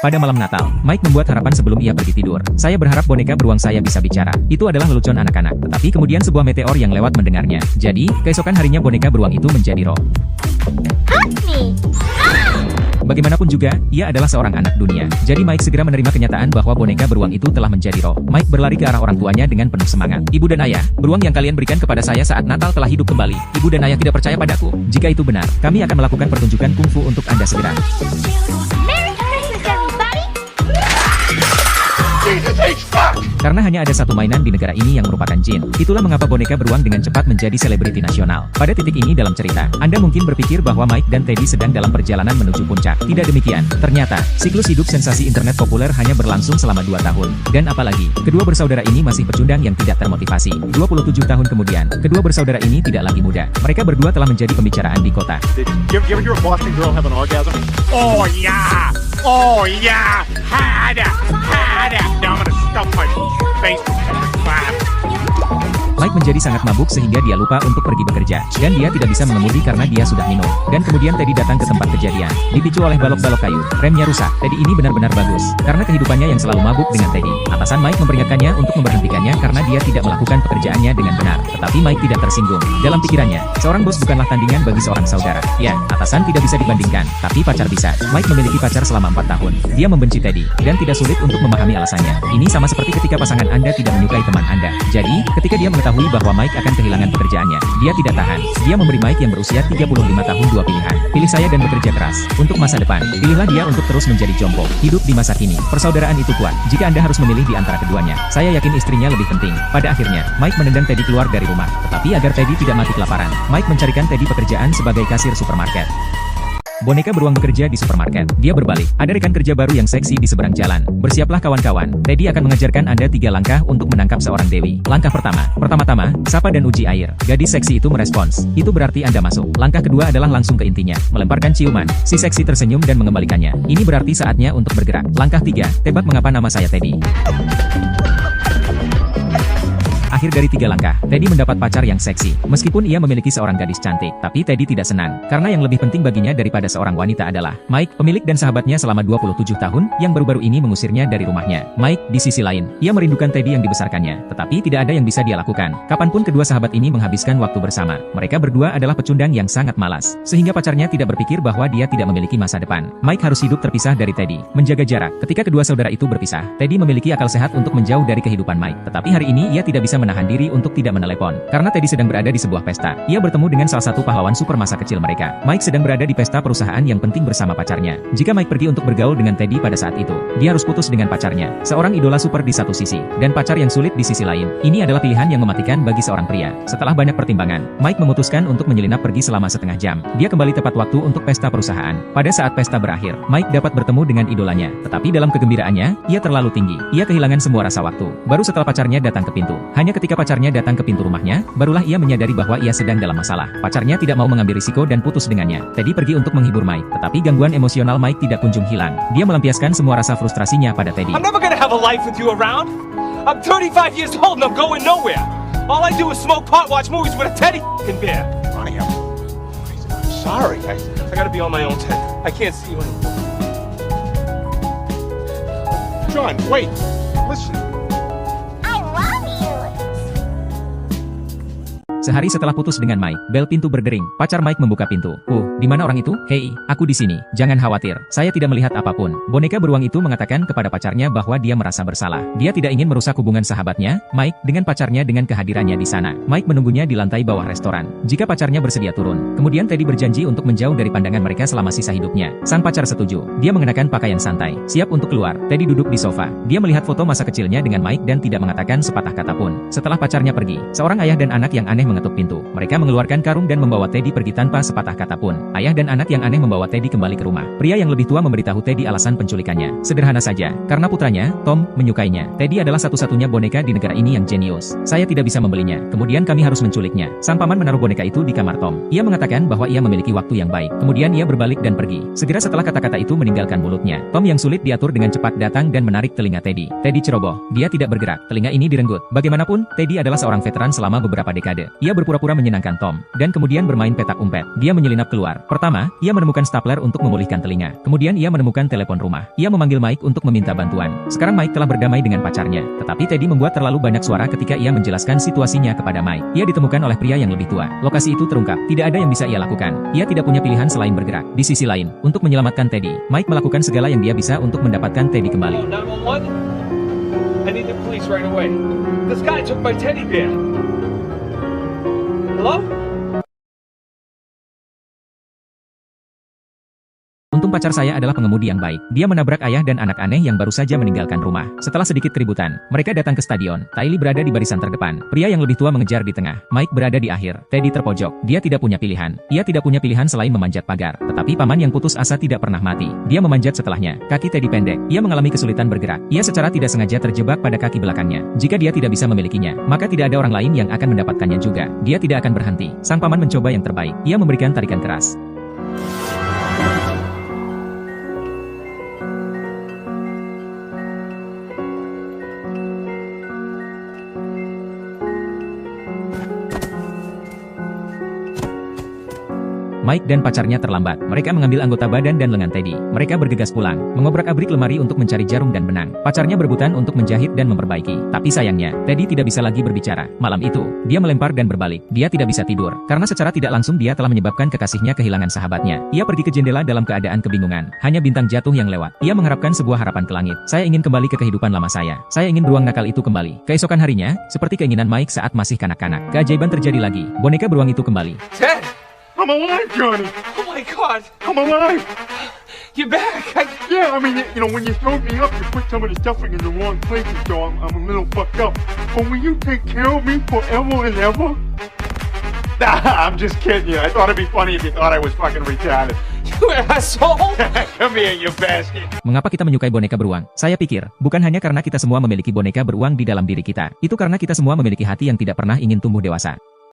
Pada malam Natal, Mike membuat harapan sebelum ia pergi tidur. Saya berharap boneka beruang saya bisa bicara. Itu adalah lelucon anak-anak. Tetapi kemudian sebuah meteor yang lewat mendengarnya. Jadi, keesokan harinya boneka beruang itu menjadi roh. Bagaimanapun juga, ia adalah seorang anak dunia. Jadi Mike segera menerima kenyataan bahwa boneka beruang itu telah menjadi roh. Mike berlari ke arah orang tuanya dengan penuh semangat. Ibu dan ayah, beruang yang kalian berikan kepada saya saat Natal telah hidup kembali. Ibu dan ayah tidak percaya padaku. Jika itu benar, kami akan melakukan pertunjukan kungfu untuk Anda segera. Karena hanya ada satu mainan di negara ini yang merupakan jin, itulah mengapa boneka beruang dengan cepat menjadi selebriti nasional. Pada titik ini dalam cerita, Anda mungkin berpikir bahwa Mike dan Teddy sedang dalam perjalanan menuju puncak. Tidak demikian. Ternyata, siklus hidup sensasi internet populer hanya berlangsung selama 2 tahun. Dan apalagi, kedua bersaudara ini masih pecundang yang tidak termotivasi. 27 tahun kemudian, kedua bersaudara ini tidak lagi muda. Mereka berdua telah menjadi pembicaraan di kota. Oh yeah! Oh yeah! Had it! Now I'm gonna stuff my face with crap. Mike menjadi sangat mabuk sehingga dia lupa untuk pergi bekerja, dan dia tidak bisa mengemudi karena dia sudah minum. Dan kemudian Teddy datang ke tempat kejadian, dipicu oleh balok-balok kayu, remnya rusak. Teddy ini benar-benar bagus, karena kehidupannya yang selalu mabuk dengan Teddy. Atasan Mike memperingatkannya untuk memberhentikannya karena dia tidak melakukan pekerjaannya dengan benar. Tetapi Mike tidak tersinggung. Dalam pikirannya, seorang bos bukanlah tandingan bagi seorang saudara. Ya, atasan tidak bisa dibandingkan, tapi pacar bisa. Mike memiliki pacar selama 4 tahun. Dia membenci Teddy, dan tidak sulit untuk memahami alasannya. Ini sama seperti ketika pasangan Anda tidak menyukai teman Anda. Jadi, ketika dia mengetahui bahwa Mike akan kehilangan pekerjaannya, dia tidak tahan. Dia memberi Mike yang berusia 35 tahun 2 pilihan. Pilih saya dan bekerja keras. Untuk masa depan, pilihlah dia untuk terus menjadi jompo. Hidup di masa kini, persaudaraan itu kuat. Jika Anda harus memilih di antara keduanya, saya yakin istrinya lebih penting. Pada akhirnya, Mike menendang Teddy keluar dari rumah. Tetapi agar Teddy tidak mati kelaparan, Mike mencarikan Teddy pekerjaan sebagai kasir supermarket. Boneka beruang bekerja di supermarket. Dia berbalik. Ada rekan kerja baru yang seksi di seberang jalan. Bersiaplah kawan-kawan. Teddy akan mengajarkan Anda 3 langkah untuk menangkap seorang dewi. Langkah pertama. Pertama-tama, sapa dan uji air. Gadis seksi itu merespons. Itu berarti Anda masuk. Langkah kedua adalah langsung ke intinya. Melemparkan ciuman. Si seksi tersenyum dan mengembalikannya. Ini berarti saatnya untuk bergerak. Langkah 3. Tebak mengapa nama saya Teddy. Akhir dari 3 langkah, Teddy mendapat pacar yang seksi. Meskipun ia memiliki seorang gadis cantik, tapi Teddy tidak senang. Karena yang lebih penting baginya daripada seorang wanita adalah Mike, pemilik dan sahabatnya selama 27 tahun, yang baru-baru ini mengusirnya dari rumahnya. Mike, di sisi lain, ia merindukan Teddy yang dibesarkannya. Tetapi tidak ada yang bisa dia lakukan. Kapanpun kedua sahabat ini menghabiskan waktu bersama, mereka berdua adalah pecundang yang sangat malas. Sehingga pacarnya tidak berpikir bahwa dia tidak memiliki masa depan. Mike harus hidup terpisah dari Teddy. Menjaga jarak. Ketika kedua saudara itu berpisah, Teddy memiliki akal sehat untuk menjauh dari kehidupan Mike. Tetapi hari ini ia tidak bisa menahan diri untuk tidak menelepon. Karena Teddy sedang berada di sebuah pesta. Ia bertemu dengan salah satu pahlawan super masa kecil mereka. Mike sedang berada di pesta perusahaan yang penting bersama pacarnya. Jika Mike pergi untuk bergaul dengan Teddy pada saat itu, dia harus putus dengan pacarnya. Seorang idola super di satu sisi, dan pacar yang sulit di sisi lain. Ini adalah pilihan yang mematikan bagi seorang pria. Setelah banyak pertimbangan, Mike memutuskan untuk menyelinap pergi selama setengah jam. Dia kembali tepat waktu untuk pesta perusahaan. Pada saat pesta berakhir, Mike dapat bertemu dengan idolanya. Tetapi dalam kegembiraannya, ia terlalu tinggi. Ia kehilangan semua rasa waktu. Baru setelah pacarnya datang ke pintu. Hanya ketika pacarnya datang ke pintu rumahnya, barulah ia menyadari bahwa ia sedang dalam masalah. Pacarnya tidak mau mengambil risiko dan putus dengannya. Teddy pergi untuk menghibur Mike, tetapi gangguan emosional Mike tidak kunjung hilang. Dia melampiaskan semua rasa frustrasinya pada Teddy. I'm never gonna have a life with you around. I'm 35 years old and I'm going nowhere. All I do is smoke pot, watch movies with a teddy and bear. Ronnie, I'm sorry. I gotta be on my own, Ted. I can't see you anymore. John, wait. Listen. Sehari setelah putus dengan Mike, bel pintu berdering. Pacar Mike membuka pintu. Di mana orang itu? Hei, aku di sini. Jangan khawatir, saya tidak melihat apapun. Boneka beruang itu mengatakan kepada pacarnya bahwa dia merasa bersalah. Dia tidak ingin merusak hubungan sahabatnya, Mike, dengan pacarnya dengan kehadirannya di sana. Mike menunggunya di lantai bawah restoran. Jika pacarnya bersedia turun, kemudian Teddy berjanji untuk menjauh dari pandangan mereka selama sisa hidupnya. Sang pacar setuju. Dia mengenakan pakaian santai, siap untuk keluar. Teddy duduk di sofa. Dia melihat foto masa kecilnya dengan Mike dan tidak mengatakan sepatah kata pun. Setelah pacarnya pergi, seorang ayah dan anak yang aneh mengetuk pintu. Mereka mengeluarkan karung dan membawa Teddy pergi tanpa sepatah kata pun. Ayah dan anak yang aneh membawa Teddy kembali ke rumah. Pria yang lebih tua memberitahu Teddy alasan penculikannya. Sederhana saja, karena putranya, Tom, menyukainya. Teddy adalah satu-satunya boneka di negara ini yang jenius. Saya tidak bisa membelinya. Kemudian kami harus menculiknya. Sang paman menaruh boneka itu di kamar Tom. Ia mengatakan bahwa ia memiliki waktu yang baik. Kemudian ia berbalik dan pergi. Segera setelah kata-kata itu meninggalkan mulutnya, Tom yang sulit diatur dengan cepat datang dan menarik telinga Teddy. Teddy ceroboh. Dia tidak bergerak. Telinga ini direnggut. Bagaimanapun, Teddy adalah seorang veteran selama beberapa dekade. Ia berpura-pura menyenangkan Tom, dan kemudian bermain petak umpet. Dia menyelinap keluar. Pertama, ia menemukan stapler untuk memulihkan telinga. Kemudian ia menemukan telepon rumah. Ia memanggil Mike untuk meminta bantuan. Sekarang Mike telah berdamai dengan pacarnya. Tetapi Teddy membuat terlalu banyak suara ketika ia menjelaskan situasinya kepada Mike. Ia ditemukan oleh pria yang lebih tua. Lokasi itu terungkap. Tidak ada yang bisa ia lakukan. Ia tidak punya pilihan selain bergerak. Di sisi lain, untuk menyelamatkan Teddy, Mike melakukan segala yang dia bisa untuk mendapatkan Teddy kembali. 911? I need the police right away. This guy took my teddy bear. Hello? Untung pacar saya adalah pengemudi yang baik. Dia menabrak ayah dan anak aneh yang baru saja meninggalkan rumah. Setelah sedikit keributan, mereka datang ke stadion. Tylee berada di barisan terdepan. Pria yang lebih tua mengejar di tengah. Mike berada di akhir. Teddy terpojok. Dia tidak punya pilihan. Ia tidak punya pilihan selain memanjat pagar. Tetapi paman yang putus asa tidak pernah mati. Dia memanjat setelahnya. Kaki Teddy pendek. Ia mengalami kesulitan bergerak. Ia secara tidak sengaja terjebak pada kaki belakangnya. Jika dia tidak bisa memilikinya, maka tidak ada orang lain yang akan mendapatkannya juga. Dia tidak akan berhenti. Sang paman mencoba yang terbaik. Ia memberikan tarikan keras. Mike dan pacarnya terlambat. Mereka mengambil anggota badan dan lengan Teddy. Mereka bergegas pulang, mengobrak-abrik lemari untuk mencari jarum dan benang. Pacarnya berebutan untuk menjahit dan memperbaiki. Tapi sayangnya, Teddy tidak bisa lagi berbicara. Malam itu, dia melempar dan berbalik. Dia tidak bisa tidur, karena secara tidak langsung dia telah menyebabkan kekasihnya kehilangan sahabatnya. Ia pergi ke jendela dalam keadaan kebingungan. Hanya bintang jatuh yang lewat. Ia mengharapkan sebuah harapan ke langit. Saya ingin kembali ke kehidupan lama saya. Saya ingin beruang nakal itu kembali. Keesokan harinya, seperti keinginan Mike saat masih kanak-kanak, keajaiban terjadi lagi. Boneka beruang itu kembali. Ted! I'm alive, Johnny. Oh my god! I'm alive. You're back! Yeah, I mean, you know, when you throw me up, you put some of the stuffing in the wrong places, so I'm a little fucked up. But will you take care of me forever and ever? Nah, I'm just kidding you. I thought it'd be funny if you thought I was fucking retarded. You asshole! Come here, you bastard. Mengapa kita menyukai boneka beruang? Saya pikir, bukan hanya karena kita semua memiliki boneka beruang di dalam diri kita. Itu karena kita semua memiliki hati yang tidak pernah ingin tumbuh dewasa.